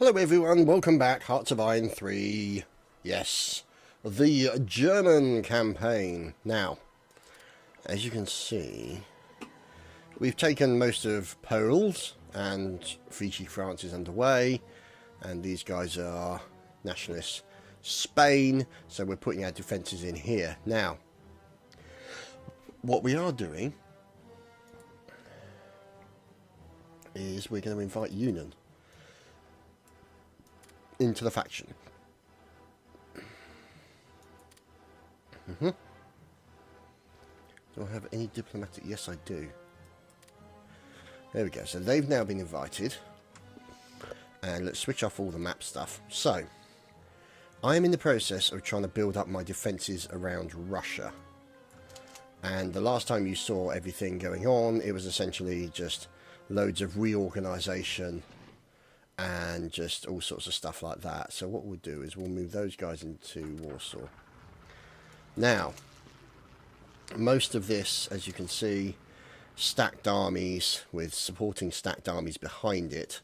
Hello everyone, welcome back, Hearts of Iron 3. Yes, the German campaign. Now, as you can see, we've taken most of Poland and Vichy France is underway, and these guys are nationalist Spain, so we're putting our defences in here. Now, what we are doing is we're going to invite Union into the faction. Do I have any diplomatic? Yes, I do. There we go. So they've now been invited. And let's switch off all the map stuff. So, I am in the process of trying to build up my defences around Russia. And the last time you saw everything going on, it was essentially just loads of reorganisation and just all sorts of stuff like that. So what we'll do is we'll move those guys into Warsaw. Now, most of this, as you can see, stacked armies with supporting stacked armies behind it.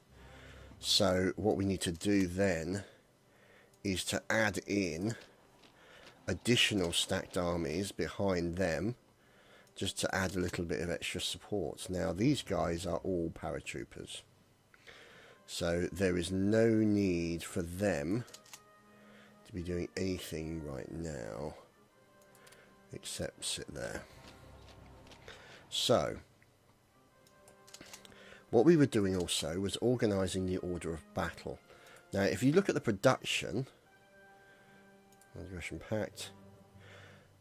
So what we need to do then is to add in additional stacked armies behind them, just to add a little bit of extra support. Now these guys are all paratroopers, so there is no need for them to be doing anything right now except sit there. So what we were doing also was organising the order of battle. Now if you look at the production, Russian Pact,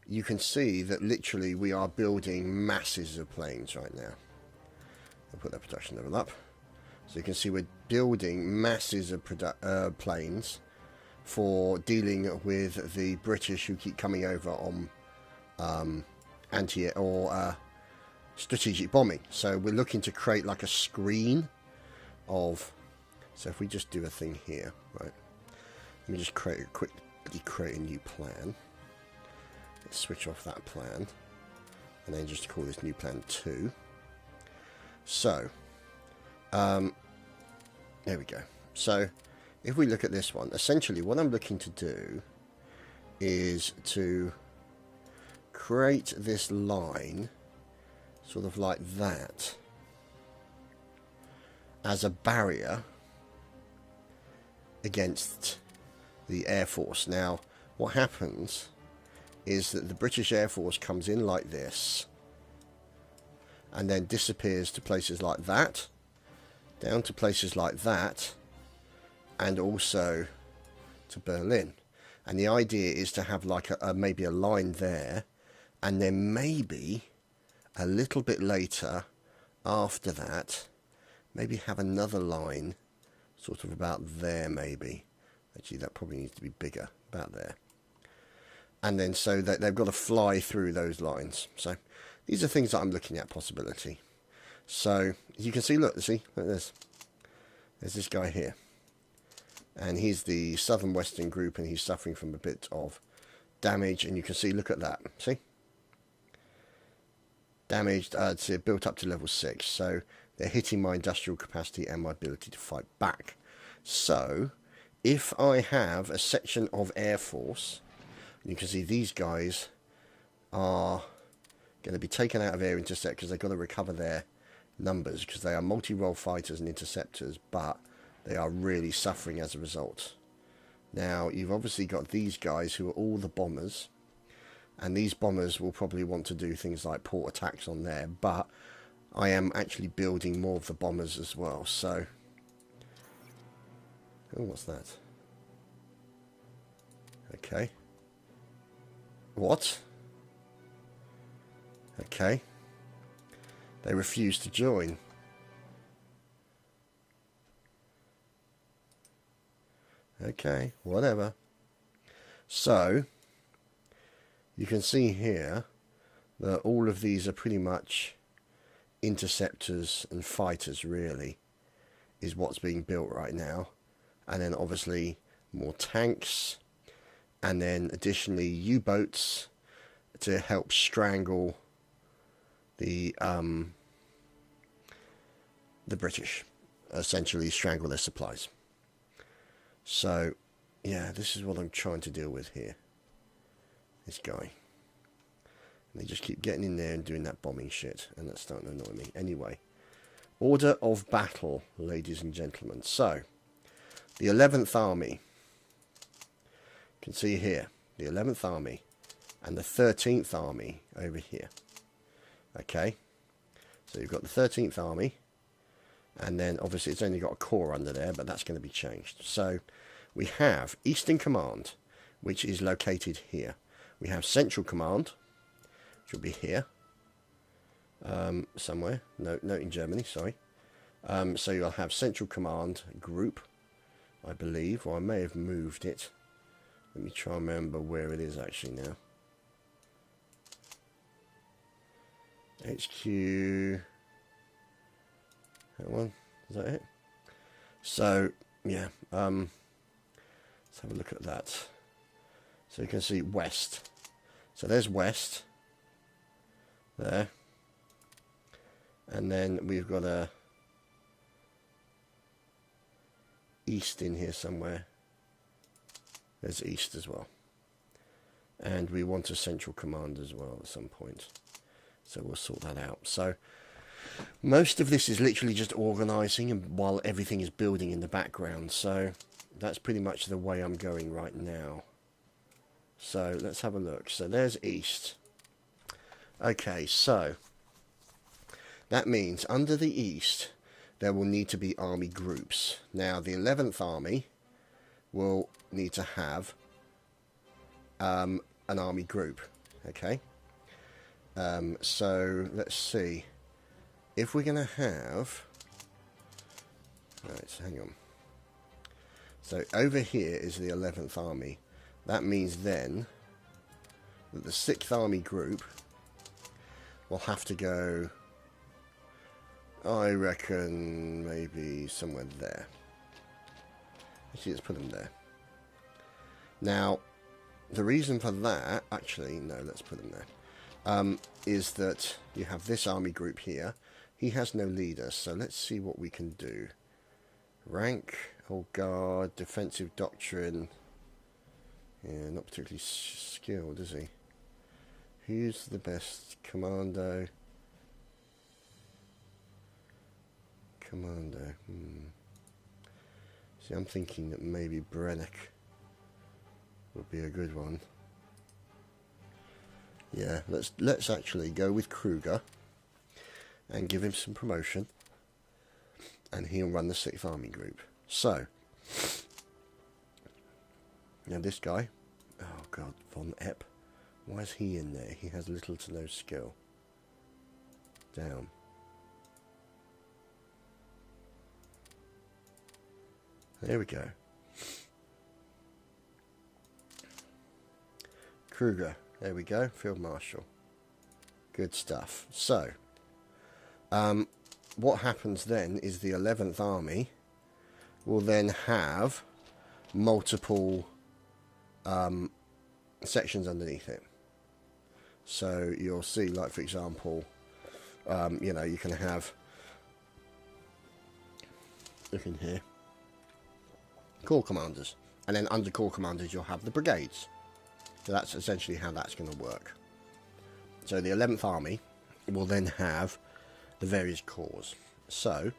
you can see that literally we are building masses of planes right now. I'll put that production level up. So you can see we're building masses of planes for dealing with the British who keep coming over on anti-air or strategic bombing. So we're looking to create like a screen of. So if we just do a thing here, right? Let me just quickly create a new plan. Let's switch off that plan, and then just call this new plan 2. So. There we go. So if we look at this one, essentially what I'm looking to do is to create this line sort of like that as a barrier against the Air Force. Now what happens is that the British Air Force comes in like this and then disappears to places like that, down to places like that, and also to Berlin. And the idea is to have like maybe a line there, and then maybe a little bit later after that maybe have another line sort of about there. Maybe actually that probably needs to be bigger, about there, and then so that they've got to fly through those lines. So these are things that I'm looking at possibility. So as you can see, look at this. There's this guy here, and he's the southern western group, and he's suffering from a bit of damage. And you can see, look at that. See, damaged. It's built up to level 6, so they're hitting my industrial capacity and my ability to fight back. So if I have a section of Air Force, you can see these guys are going to be taken out of air intercept because they've got to recover their numbers, because they are multi-role fighters and interceptors, but they are really suffering as a result. Now you've obviously got these guys who are all the bombers, and these bombers will probably want to do things like port attacks on there, but I am actually building more of the bombers as well. So oh, what's that? Okay, what? Okay, they refuse to join. Okay, whatever. So you can see here that all of these are pretty much interceptors and fighters, really, is what's being built right now. And then obviously more tanks, and then additionally U-boats to help strangle the British, essentially strangle their supplies. So, yeah, this is what I'm trying to deal with here. This guy. And they just keep getting in there and doing that bombing shit, and that's starting to annoy me. Anyway, order of battle, ladies and gentlemen. So, the 11th Army. You can see here, the 11th Army and the 13th Army over here. Okay, so you've got the 13th Army, and then obviously it's only got a corps under there, but that's going to be changed. So we have Eastern Command, which is located here. We have Central Command, which will be here, somewhere. No, in Germany, sorry. So you'll have Central Command Group, I believe, or I may have moved it. Let me try and remember where it is actually now. HQ. That one, is that it? So yeah, let's have a look at that. So you can see west. So there's west there, and then we've got a east in here somewhere. There's east as well, and we want a central command as well at some point. So we'll sort that out. So most of this is literally just organising, and while everything is building in the background. So that's pretty much the way I'm going right now. So let's have a look. So there's east. Okay, so that means under the east there will need to be army groups. Now the 11th Army will need to have an army group. Okay. So let's see if we're going to have. Right, so hang on. So over here is the 11th Army. That means then that the 6th Army group will have to go, I reckon, maybe somewhere there. Actually, let's put them there. Now, the reason for that, actually, no, let's put them there. Is that you have this army group here. He has no leader, so let's see what we can do. Rank, old guard, defensive doctrine. Yeah, not particularly skilled, is he? Who's the best? Commando. Commando. See, I'm thinking that maybe Brennick would be a good one. Yeah, let's actually go with Kruger and give him some promotion, and he'll run the 6th Army group. So now this guy, oh god, Von Epp, why is he in there? He has little to no skill. Down. There we go. Kruger. There we go, Field Marshal. Good stuff. So, what happens then is the 11th Army will then have multiple sections underneath it. So you'll see, like for example, you know, you can have, look in here, Corps Commanders, and then under Corps Commanders you'll have the brigades. So that's essentially how that's going to work. So the 11th Army will then have the various corps. So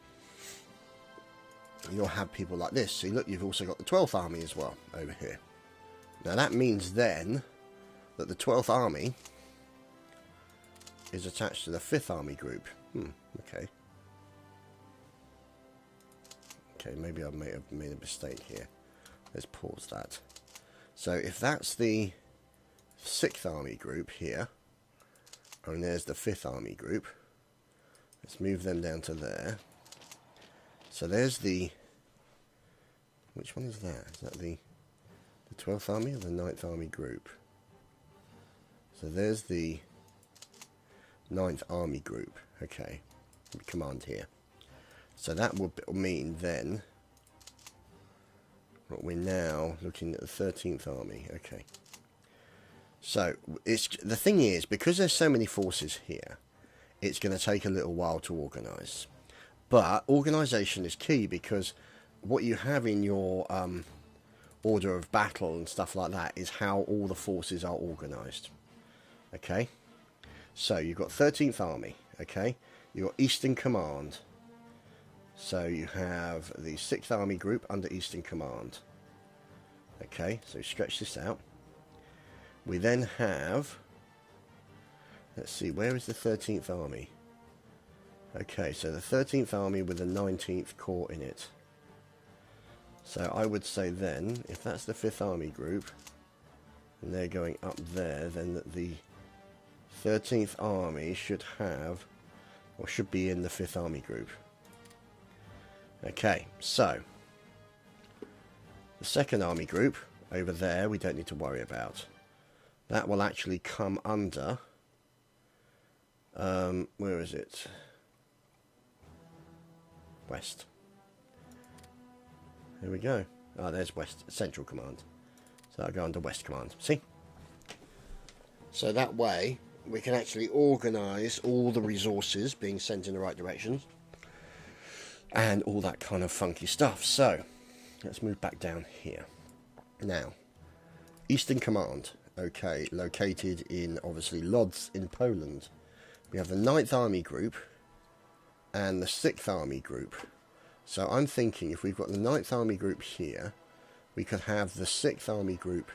you'll have people like this. See, look, you've also got the 12th Army as well over here. Now that means then that the 12th Army is attached to the 5th Army group. Okay. Okay, maybe I may have made a mistake here. Let's pause that. So if that's the 6th Army group here, and there's the 5th Army group, let's move them down to there. So there's the, which one is that? Is that the 12th Army or the 9th Army group? So there's the 9th Army group. Okay, command here. So that would mean then what we're now looking at the 13th Army. Okay. So it's the thing is, because there's so many forces here, it's going to take a little while to organise. But organisation is key, because what you have in your order of battle and stuff like that is how all the forces are organised. Okay, so you've got 13th Army. Okay, you've got Eastern Command. So you have the 6th Army Group under Eastern Command. Okay, so stretch this out. We then have, let's see, where is the 13th Army? Okay, so the 13th Army with the 19th Corps in it. So I would say then, if that's the 5th Army Group, and they're going up there, then the 13th Army should have, or should be in the 5th Army Group. Okay, so the 2nd Army Group over there we don't need to worry about. That will actually come under, where is it? West. Here we go. Oh, there's West Central Command. So I'll go under West Command. See? So that way we can actually organise all the resources being sent in the right directions and all that kind of funky stuff. So let's move back down here. Now, Eastern Command. Okay, located in obviously Lodz in Poland. We have the 9th Army Group and the 6th Army Group. So I'm thinking if we've got the 9th Army Group here, we could have the 6th Army Group.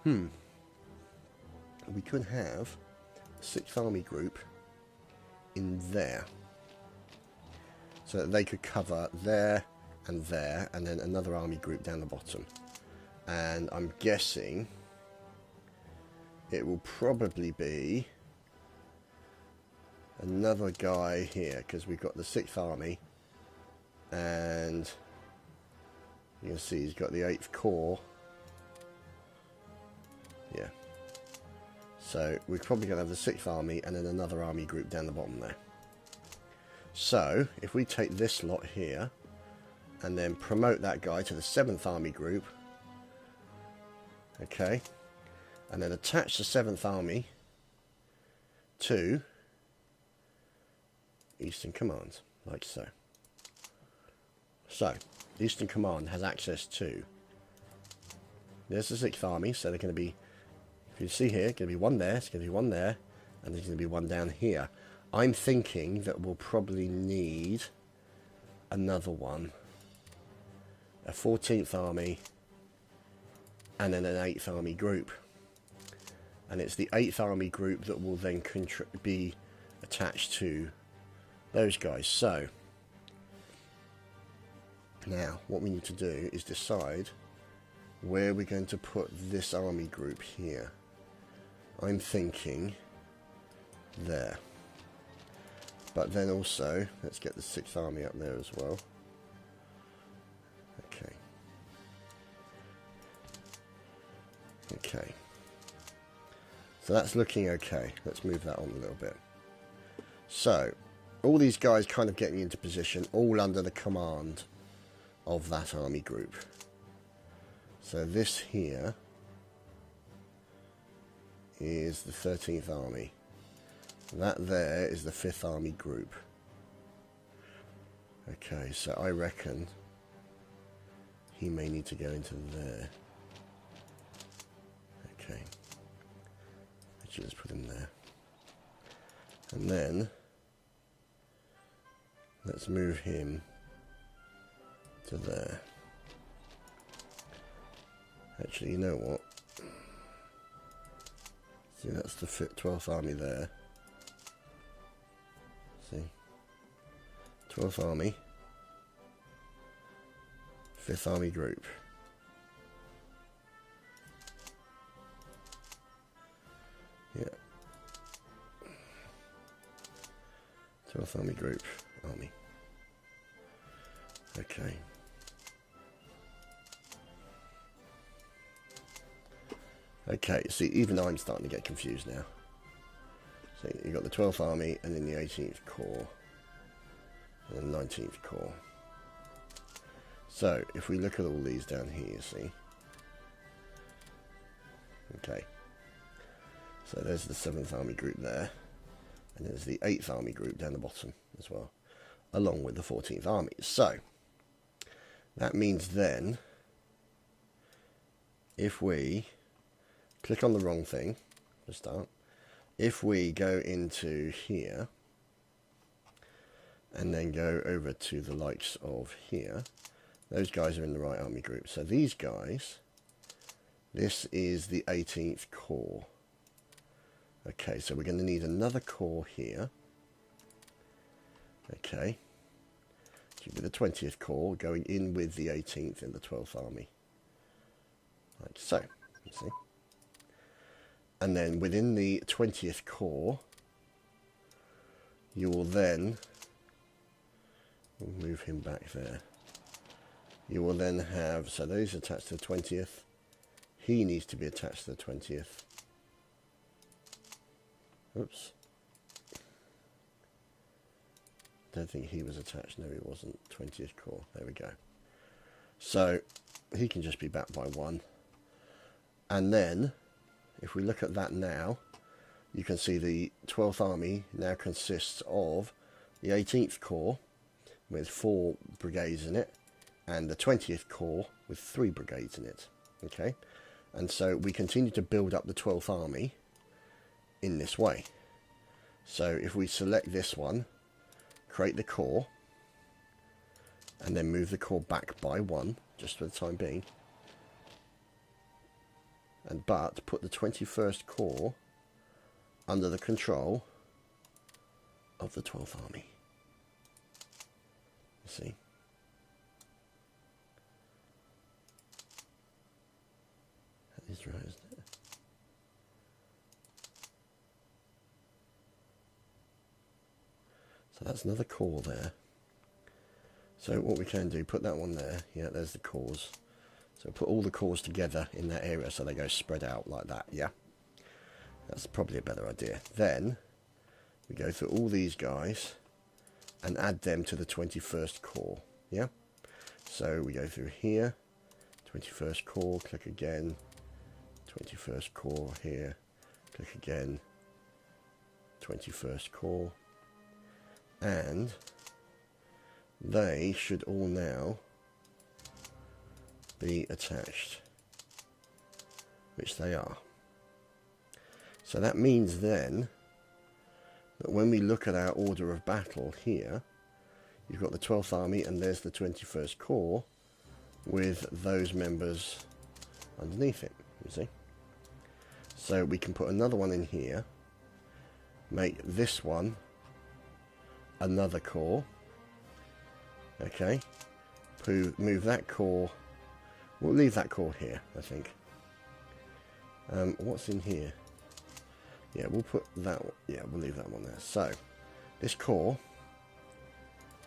We could have the 6th Army Group in there. So that they could cover there, and then another army group down the bottom. And I'm guessing it will probably be another guy here, because we've got the 6th Army, and you can see he's got the 8th Corps. Yeah. So we're probably going to have the 6th Army and then another army group down the bottom there. So if we take this lot here and then promote that guy to the 7th Army Group, okay, and then attach the 7th Army to Eastern Command, like so. So, Eastern Command has access to, there's the 6th Army, so they're going to be, if you see here, going to be one there, it's going to be one there, and there's going to be one down here. I'm thinking that we'll probably need another one, a 14th Army, and then an 8th Army Group. And it's the 8th Army Group that will then be attached to those guys. So, now what we need to do is decide where we're going to put this army group here. I'm thinking there. But then also, let's get the 6th Army up there as well. Okay. Okay. So that's looking okay. Let's move that on a little bit. So, all these guys kind of getting into position, all under the command of that army group. So this here is the 13th Army. That there is the 5th Army Group. Okay, so I reckon he may need to go into there. Okay. Actually, let's put him there. And then let's move him to there. Actually, you know what? See, that's the 12th Army there. See? 12th Army. 5th Army Group. Yeah. 12th Army Group. Army. Okay. Okay, see, even I'm starting to get confused now. So you've got the 12th Army, and then the 18th Corps, and the 19th Corps. So, if we look at all these down here, see? Okay. So there's the 7th Army Group there, and there's the 8th Army Group down the bottom as well, along with the 14th Army. So, That means then, if we click on the wrong thing to start, if we go into here and then go over to the likes of here, those guys are in the right army group. So these guys, this is the 18th Corps. Okay, so we're going to need another corps here. Okay, so with the 20th Corps going in with the 18th in the 12th Army. Like so, you see. And then within the 20th Corps, you will then, we'll move him back there. You will then have, so those attached to the 20th. He needs to be attached to the 20th. Oops. Don't think he was attached. No, he wasn't. 20th Corps. There we go. So he can just be back by one. And then, if we look at that now, you can see the 12th Army now consists of the 18th Corps with 4 brigades in it, and the 20th Corps with 3 brigades in it. Okay, and so we continue to build up the 12th Army in this way. So if we select this one, create the corps, and then move the corps back by 1, just for the time being, but put the 21st Corps under the control of the 12th Army. You see? That is right, isn't it? So that's another corps there. So what we can do, put that one there. Yeah, there's the corps. So put all the corps together in that area so they go spread out like that, yeah? That's probably a better idea. Then we go through all these guys and add them to the 21st Corps, yeah? So we go through here, 21st Corps, click again, 21st Corps here, click again, 21st Corps, and they should all now be attached, which they are. So that means then that when we look at our order of battle here, you've got the 12th Army and there's the 21st Corps with those members underneath it, you see. So we can put another one in here, make this one another corps, okay, move that corps. We'll leave that corps here, I think. What's in here? Yeah, we'll put that one. Yeah, we'll leave that one there. So, this corps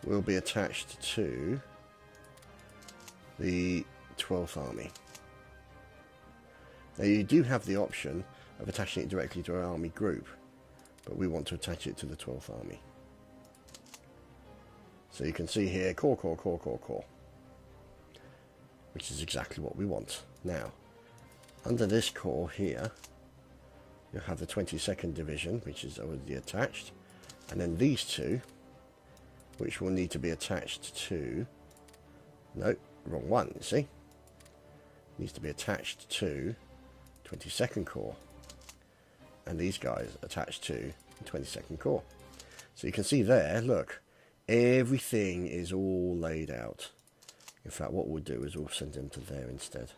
will be attached to the 12th Army. Now, you do have the option of attaching it directly to an army group, but we want to attach it to the 12th Army. So you can see here, corps, which is exactly what we want. Now, under this corps here, you'll have the 22nd Division, which is already attached, and then these two, which will need to be attached to, no, wrong one, you see, needs to be attached to 22nd Corps, and these guys attached to the 22nd Corps. So you can see there, look, everything is all laid out. In fact, what we'll do is we'll send them to there instead.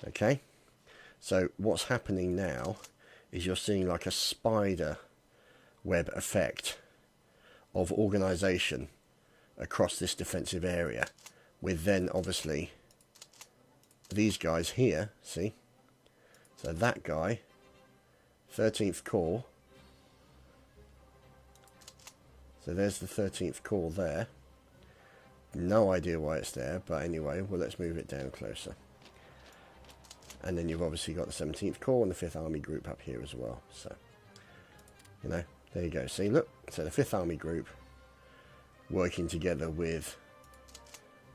Okay? So what's happening now is you're seeing like a spider web effect of organisation across this defensive area, with then obviously these guys here, see? So that guy, 13th Corps, so there's the 13th Corps there. No idea why it's there, but anyway, well, let's move it down closer. And then you've obviously got the 17th Corps and the 5th Army Group up here as well. So, you know, there you go. See, look, so the 5th Army Group working together with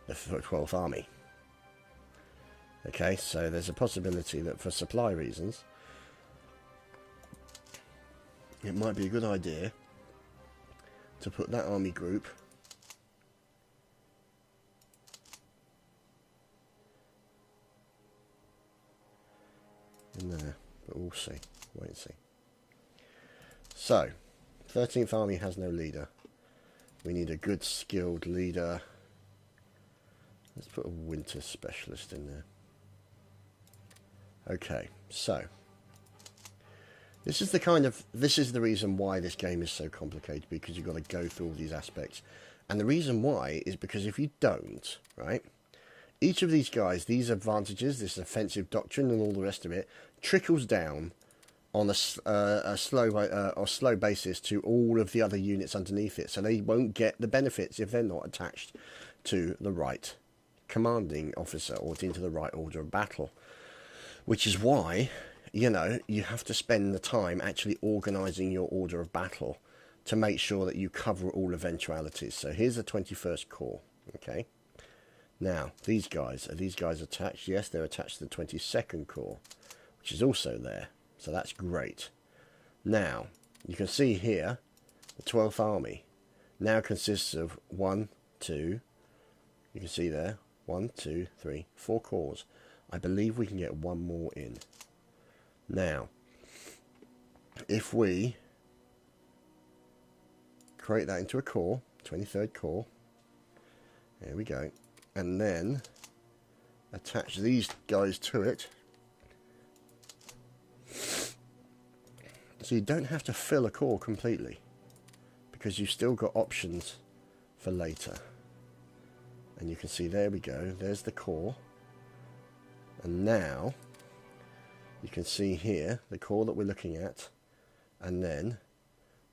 the 12th Army. Okay, so there's a possibility that for supply reasons, it might be a good idea to put that army group in there, but we'll see. Wait and see. So, 13th Army has no leader. We need a good skilled leader. Let's put a winter specialist in there. Okay, so this is the reason why this game is so complicated, because you've got to go through all these aspects. And the reason why is because if you don't, right, each of these guys, these advantages, this offensive doctrine and all the rest of it, trickles down on a slow basis to all of the other units underneath it. So they won't get the benefits if they're not attached to the right commanding officer or into the right order of battle. Which is why, you know, you have to spend the time actually organising your order of battle to make sure that you cover all eventualities. So here's the 21st Corps, okay? Now, these guys, are these guys attached? Yes, they're attached to the 22nd Corps, which is also there. So that's great. Now, you can see here, the 12th Army now consists of 1, 2, you can see there, 1, 2, 3, 4 corps. I believe we can get one more in. Now, if we create that into a corps, 23rd Corps, there we go, and then attach these guys to it, so you don't have to fill a corps completely, because you've still got options for later. And you can see, there we go, there's the corps. And now you can see here the corps that we're looking at, and then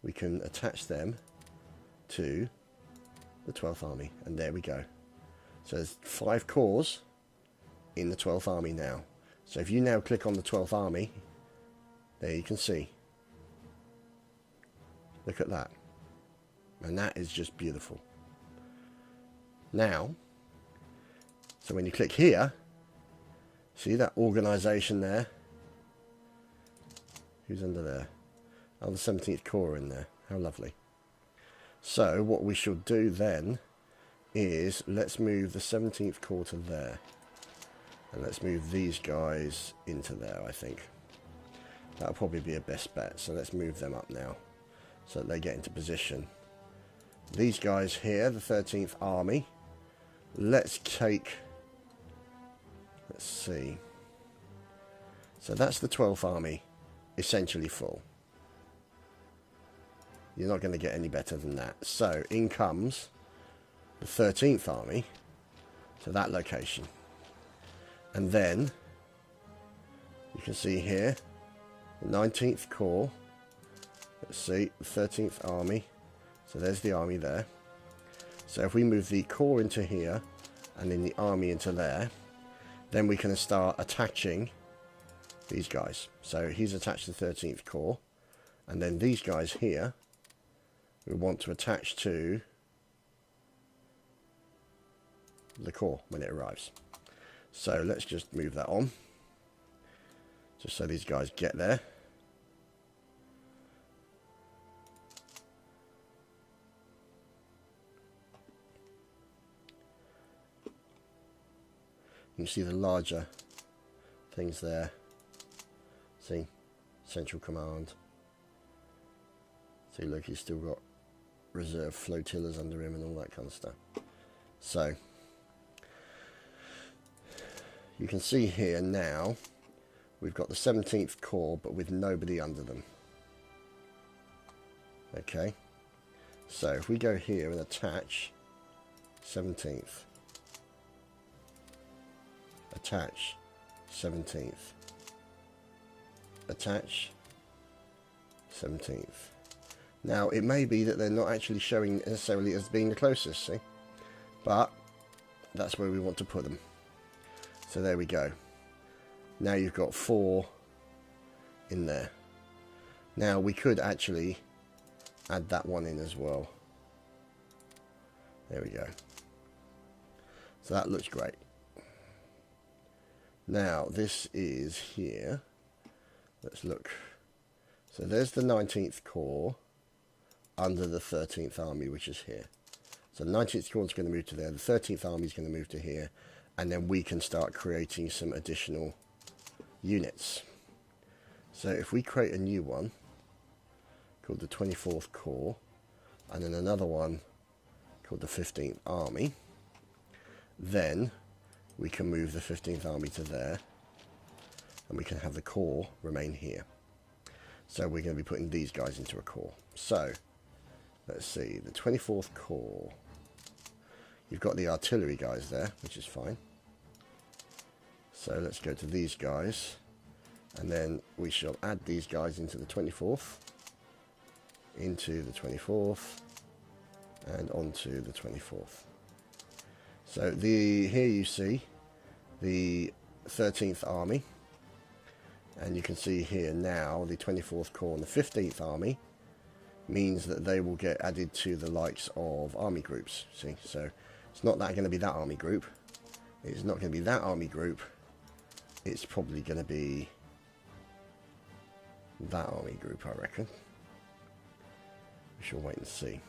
we can attach them to the 12th Army, and there we go. So there's 5 corps in the 12th Army now. So if you now click on the 12th Army, there you can see. Look at that. And that is just beautiful. Now, so when you click here, see that organisation there? Who's under there? Oh, the 17th Corps in there. How lovely. So what we should do then is let's move the 17th Corps to there. And let's move these guys into there, I think. That'll probably be a best bet. So let's move them up now so that they get into position. These guys here, the 13th Army. Let's take... Let's see. So that's the 12th Army, essentially full. You're not going to get any better than that. So in comes the 13th Army to that location. And then you can see here the 19th Corps. Let's see, the 13th Army. So there's the army there. So if we move the corps into here and then the army into there, then we can start attaching these guys. So he's attached to the 13th Corps, and then these guys here we want to attach to the corps when it arrives. So let's just move that on, just so these guys get there. You can see the larger things there. See, Central Command. See, look, he's still got reserve flotillas under him and all that kind of stuff. So, you can see here now, we've got the 17th Corps, but with nobody under them. Okay, so if we go here and attach 17th, attach 17th, attach 17th. Now it may be that they're not actually showing necessarily as being the closest, see, but that's where we want to put them. So there we go. Now you've got 4 in there. Now we could actually add that one in as well. There we go. So that looks great. Now this is here. Let's look. So there's the 19th Corps under the 13th Army, which is here. So the 19th Corps is going to move to there. The 13th Army is going to move to here. And then we can start creating some additional units. So if we create a new one called the 24th Corps, and then another one called the 15th Army, then we can move the 15th Army to there, and we can have the Corps remain here. So we're going to be putting these guys into a Corps. So let's see, the 24th Corps. You've got the artillery guys there, which is fine. So let's go to these guys, and then we shall add these guys into the 24th, into the 24th, and onto the 24th. So here you see the 13th Army, and you can see here now the 24th Corps and the 15th Army means that they will get added to the likes of army groups. See, so it's not going to be that army group. It's not going to be that army group. It's probably going to be that army group, I reckon. We shall wait and see.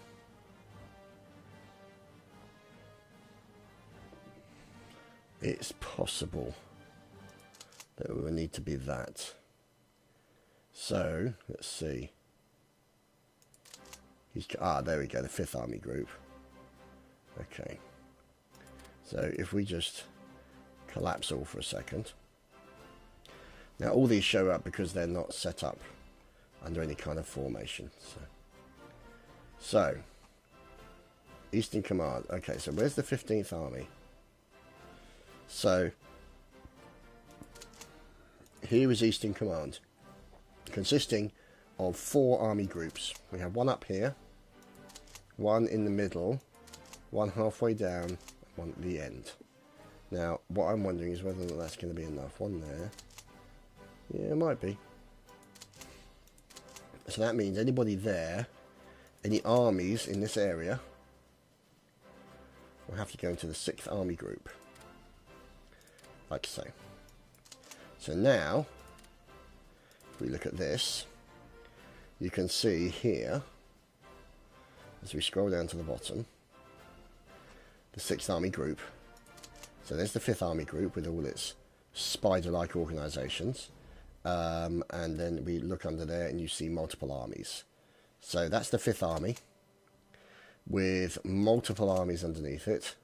It's possible that it will need to be that. So, let's see. There we go, the 5th Army Group. Okay. So, if we just collapse all for a second. Now, all these show up because they're not set up under any kind of formation. So Eastern Command. Okay, so where's the 15th Army? So, here is Eastern Command, consisting of 4 army groups. We have one up here, one in the middle, one halfway down, and one at the end. Now, what I'm wondering is whether or not that's going to be enough. One there. Yeah, it might be. So that means anybody there, any armies in this area, will have to go into the 6th Army Group. Like so. So now, if we look at this, you can see here, as we scroll down to the bottom, the 6th Army Group. So there's the 5th Army Group with all its spider-like organisations. And then we look under there and you see multiple armies. So that's the 5th Army with multiple armies underneath it.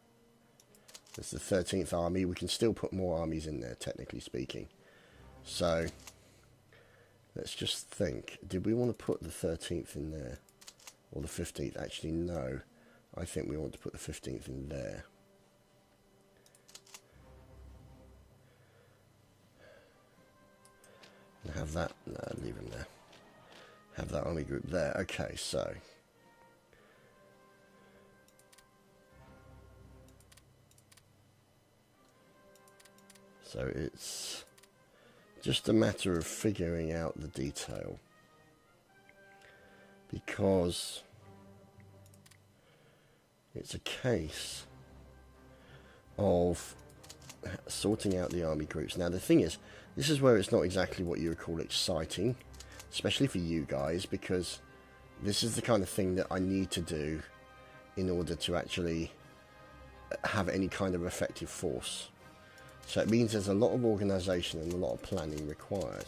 There's the 13th Army. We can still put more armies in there, technically speaking. So let's just think. Did we want to put the 13th in there? Or the 15th? Actually, no. I think we want to put the 15th in there. And have that, no, leave him there. Have that army group there. Okay, so it's just a matter of figuring out the detail, because it's a case of sorting out the army groups. Now the thing is, this is where it's not exactly what you would call exciting, especially for you guys, because this is the kind of thing that I need to do in order to actually have any kind of effective force. So it means there's a lot of organisation and a lot of planning required.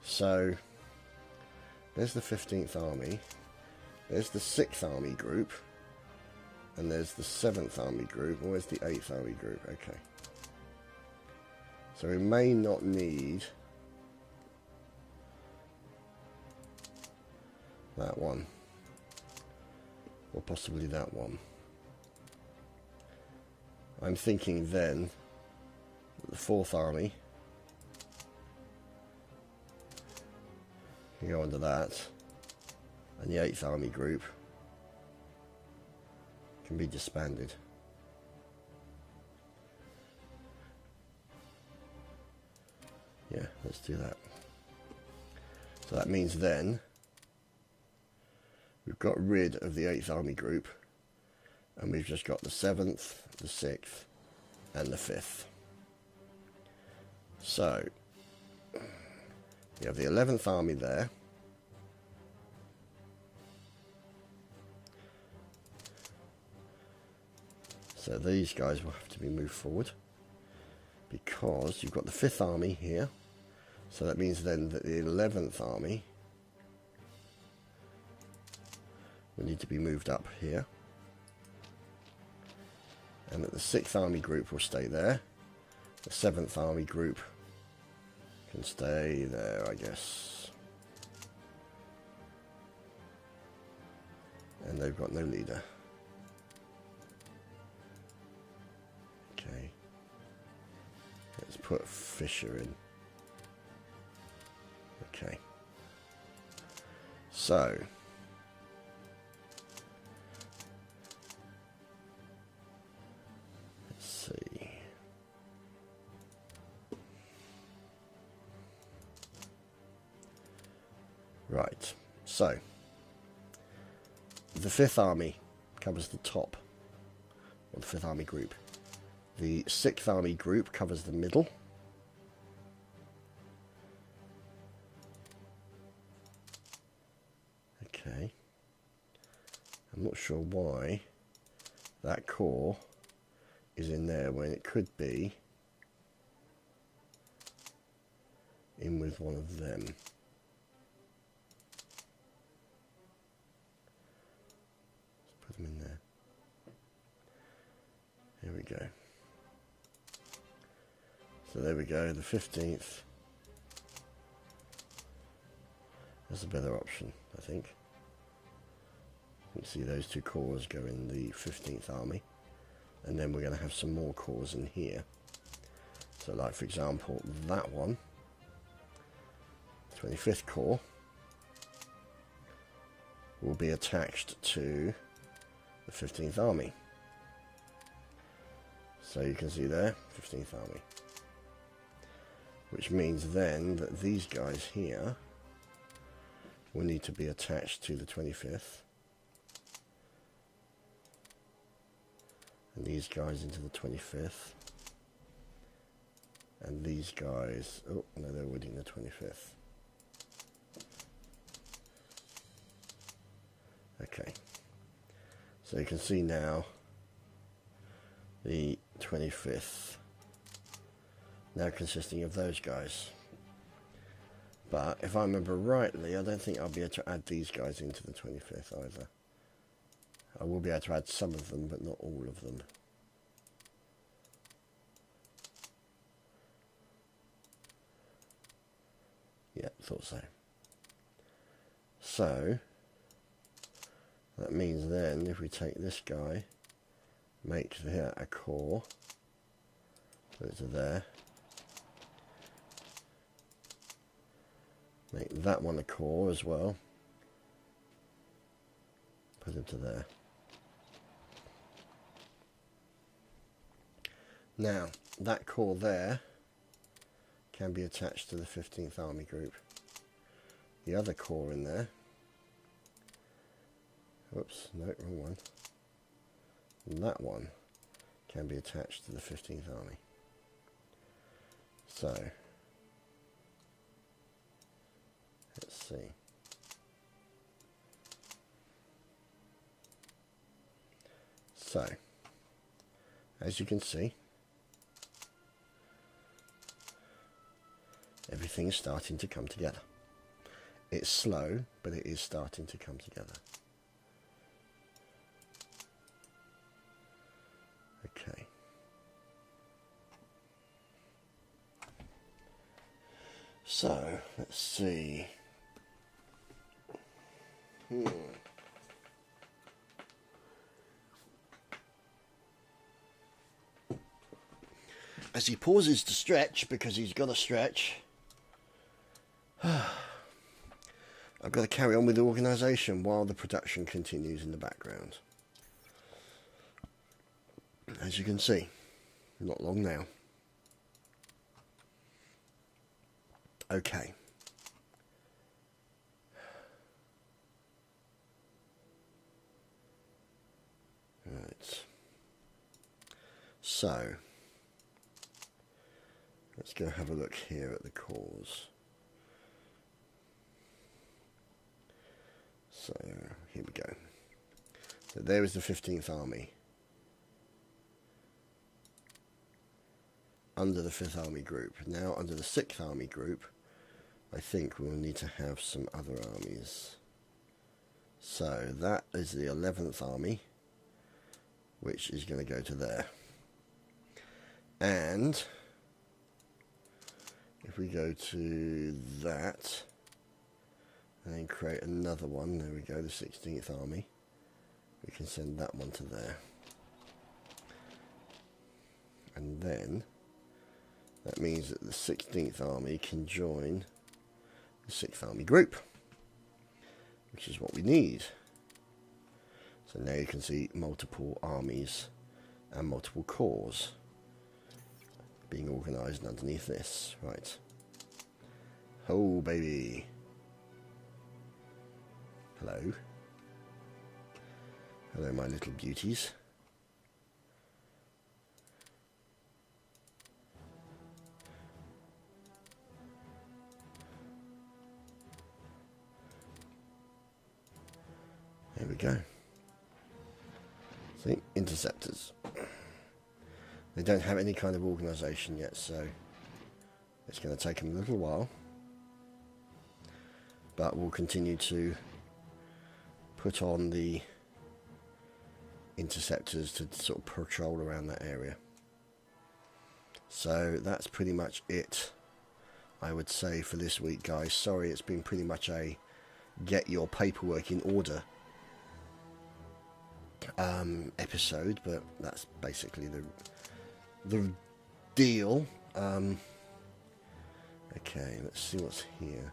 So there's the 15th Army, there's the 6th Army Group, and there's the 7th Army Group. Where's the 8th Army Group? Okay. So we may not need that one, or possibly that one. I'm thinking then that the 4th Army can go under that, and the 8th Army Group can be disbanded. Yeah, let's do that. So that means then we've got rid of the 8th Army Group, and we've just got the 7th, the 6th, and the 5th. So we have the 11th Army there. So these guys will have to be moved forward, because you've got the 5th Army here. So that means then that the 11th Army will need to be moved up here. And that the 6th Army Group will stay there. The 7th Army Group can stay there, I guess. And they've got no leader. Okay. Let's put Fisher in. Okay. So. Let's see. Right. So. The 5th Army covers the top. Or the 5th Army Group. The 6th Army Group covers the middle. Okay. I'm not sure why that corps is in there when it could be in with one of them. Let's put them in there. Here we go. So there we go, the 15th. That's a better option, I think. You can see those two corps go in the 15th Army. And then we're going to have some more corps in here. So like, for example, that one, 25th Corps, will be attached to the 15th Army. So you can see there, 15th Army. Which means then that these guys here will need to be attached to the 25th. And these guys into the 25th. And these guys, oh no, they're already in the 25th. Okay. So you can see now the 25th now consisting of those guys. But if I remember rightly, I don't think I'll be able to add these guys into the 25th either. I will be able to add some of them, but not all of them. Yeah, thought so. So, that means then, if we take this guy, make here a corps, put it to there, make that one a corps as well, put it to there. Now, that corps there can be attached to the 15th Army Group. The other corps in there, whoops, no, wrong one. And that one can be attached to the 15th Army. So, let's see. So, as you can see, everything is starting to come together. It's slow, but it is starting to come together. Okay. So, let's see. As he pauses to stretch, because he's got to stretch, I've got to carry on with the organisation while the production continues in the background. As you can see, not long now. Okay. Right. So, let's go have a look here at the cause. So, here we go. So there is the 15th Army. Under the 5th Army Group. Now under the 6th Army Group, I think we'll need to have some other armies. So that is the 11th army, which is going to go to there. And if we go to that and then create another one, there we go, the 16th army, we can send that one to there. And then that means that the 16th army can join the 6th army group, which is what we need. So now you can see multiple armies and multiple corps being organised underneath this. Right. Oh, baby. Hello. Hello, my little beauties. There we go. See, interceptors. They don't have any kind of organisation yet, so it's going to take them a little while. But we'll continue to put on the interceptors to sort of patrol around that area. So that's pretty much it, I would say, for this week, guys. Sorry, it's been pretty much a get your paperwork in order episode, but that's basically the deal. Okay, let's see what's here.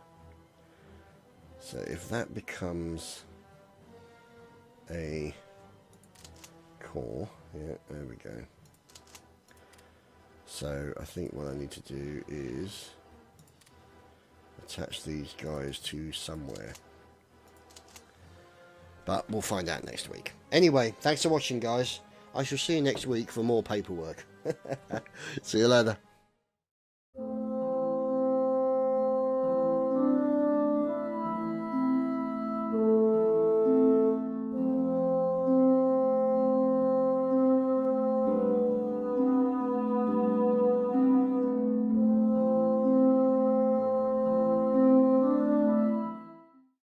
So if that becomes a core, yeah, there we go. So I think what I need to do is attach these guys to somewhere. But we'll find out next week. Anyway, thanks for watching, guys. I shall see you next week for more paperwork. See you later.